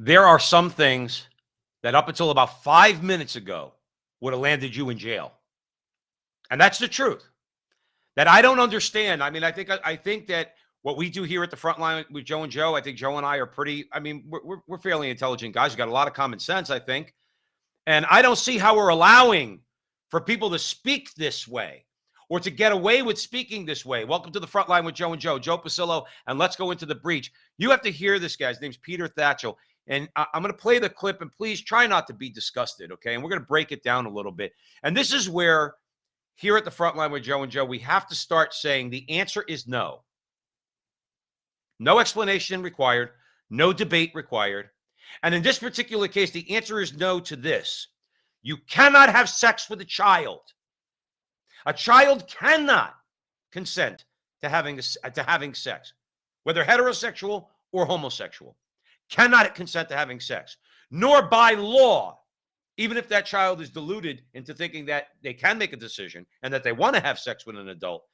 There are some things that up until about 5 minutes ago would have landed you in jail. And that's the truth. That I don't understand. I mean, I think that what we do here at the front line with Joe and Joe, I think Joe and I are pretty. I mean, we're fairly intelligent guys. We got a lot of common sense, I think, and I don't see how we're allowing for people to speak this way or to get away with speaking this way. Welcome to the front line with Joe and Joe, Joe Pasillo, and let's go into the breach. You have to hear this guy. His name's Peter Thatchell, and I'm going to play the clip, and please try not to be disgusted, okay? And we're going to break it down a little bit, and this is where. Here at the front line with Joe and Joe, we have to start saying the answer is no. No explanation required, no debate required. And in this particular case, the answer is no to this. You cannot have sex with a child. A child cannot consent to having sex, whether heterosexual or homosexual. Cannot consent to having sex, nor by law. Even if that child is deluded into thinking that they can make a decision and that they want to have sex with an adult,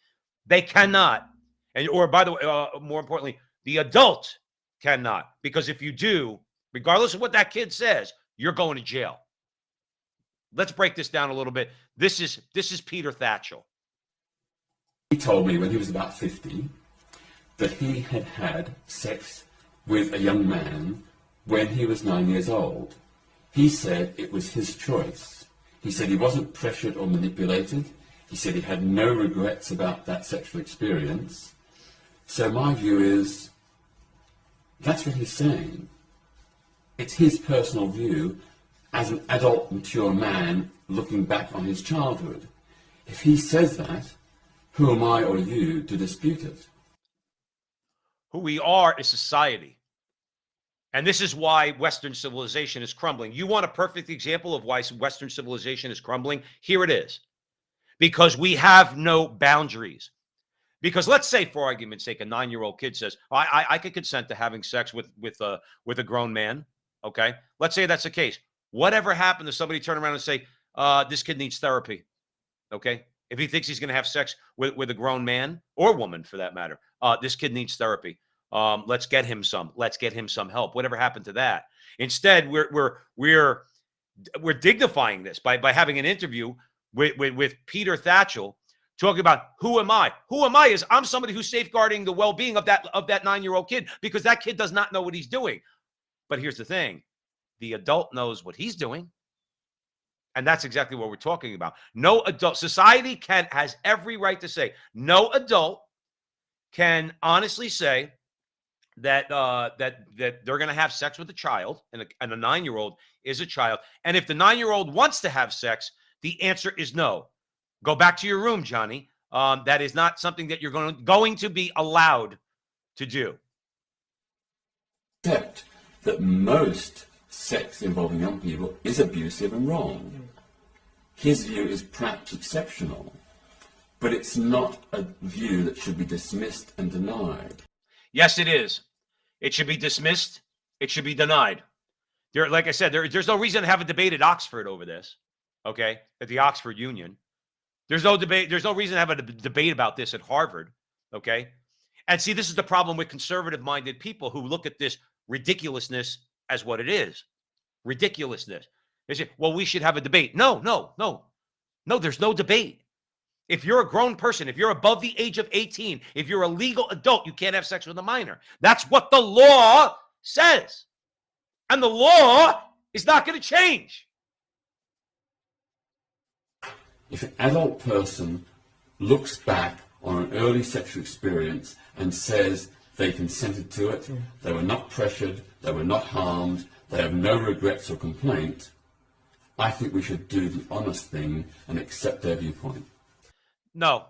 they cannot. And or by the way, more importantly, the adult cannot. Because if you do, regardless of what that kid says, you're going to jail. Let's break this down a little bit. This is Peter Thatchell. He told me when he was about 50 that he had had sex with a young man when he was 9 years old. He said it was his choice. He said he wasn't pressured or manipulated. He said he had no regrets about that sexual experience. So my view is, that's what he's saying. It's his personal view as an adult, mature man looking back on his childhood. If he says that, who am I or you to dispute it? Who we are is society. And this is why Western civilization is crumbling. You want a perfect example of why Western civilization is crumbling? Here it is. Because we have no boundaries. Because let's say, for argument's sake, a 9-year-old kid says, I could consent to having sex with a grown man. Okay? Let's say that's the case. Whatever happened to somebody turn around and say, this kid needs therapy. Okay? If he thinks he's going to have sex with a grown man or woman, for that matter, this kid needs therapy. Let's get him some. Let's get him some help. Whatever happened to that? Instead, we're dignifying this by having an interview with Peter Thatchell, talking about who am I? Who am I? Is I'm somebody who's safeguarding the well-being of that 9-year-old kid, because that kid does not know what he's doing. But here's the thing: the adult knows what he's doing, and that's exactly what we're talking about. No adult society has every right to say no adult can honestly say that they're going to have sex with a child, and a 9-year-old is a child. And if the 9-year-old wants to have sex, the answer is no. Go back to your room, Johnny. That is not something that you're going to be allowed to do. Except that most sex involving young people is abusive and wrong. His view is perhaps exceptional, but it's not a view that should be dismissed and denied. Yes, it is. It should be dismissed. It should be denied. Like I said, there's no reason to have a debate at Oxford over this, okay, at the Oxford Union. There's no debate. There's no reason to have a debate about this at Harvard, okay? And see, this is the problem with conservative-minded people who look at this ridiculousness as what it is. Ridiculousness. They say, well, we should have a debate. No, there's no debate. If you're a grown person, if you're above the age of 18, if you're a legal adult, you can't have sex with a minor. That's what the law says. And the law is not going to change. If an adult person looks back on an early sexual experience and says they consented to it, they were not pressured, they were not harmed, they have no regrets or complaint, I think we should do the honest thing and accept their viewpoint. No.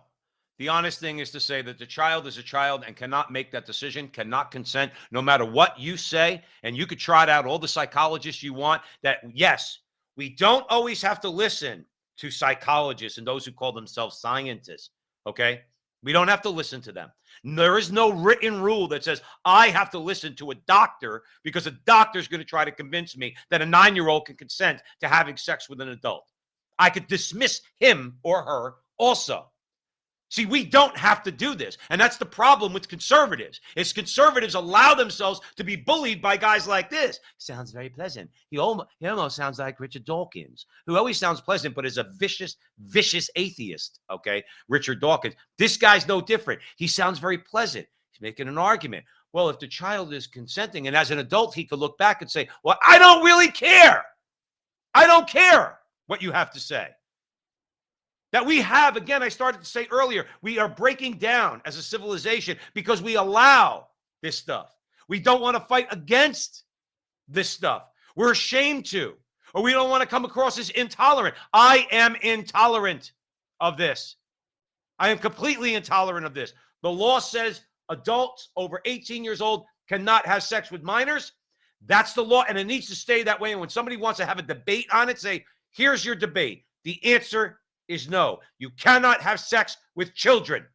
The honest thing is to say that the child is a child and cannot make that decision, cannot consent, no matter what you say. And you could trot out all the psychologists you want. That, yes, we don't always have to listen to psychologists and those who call themselves scientists, okay? We don't have to listen to them. There is no written rule that says I have to listen to a doctor because a doctor is going to try to convince me that a 9-year-old can consent to having sex with an adult. I could dismiss him or her also. See, we don't have to do this. And that's the problem with conservatives. Is conservatives allow themselves to be bullied by guys like this. Sounds very pleasant. He almost sounds like Richard Dawkins, who always sounds pleasant, but is a vicious, vicious atheist. Okay, Richard Dawkins. This guy's no different. He sounds very pleasant. He's making an argument. Well, if the child is consenting, and as an adult, he could look back and say, well, I don't really care. I don't care what you have to say. That we have, again, I started to say earlier, we are breaking down as a civilization because we allow this stuff. We don't want to fight against this stuff. We're ashamed to, or we don't want to come across as intolerant. I am intolerant of this. I am completely intolerant of this. The law says adults over 18 years old cannot have sex with minors. That's the law, and it needs to stay that way. And when somebody wants to have a debate on it, say, here's your debate. The answer is no. You cannot have sex with children.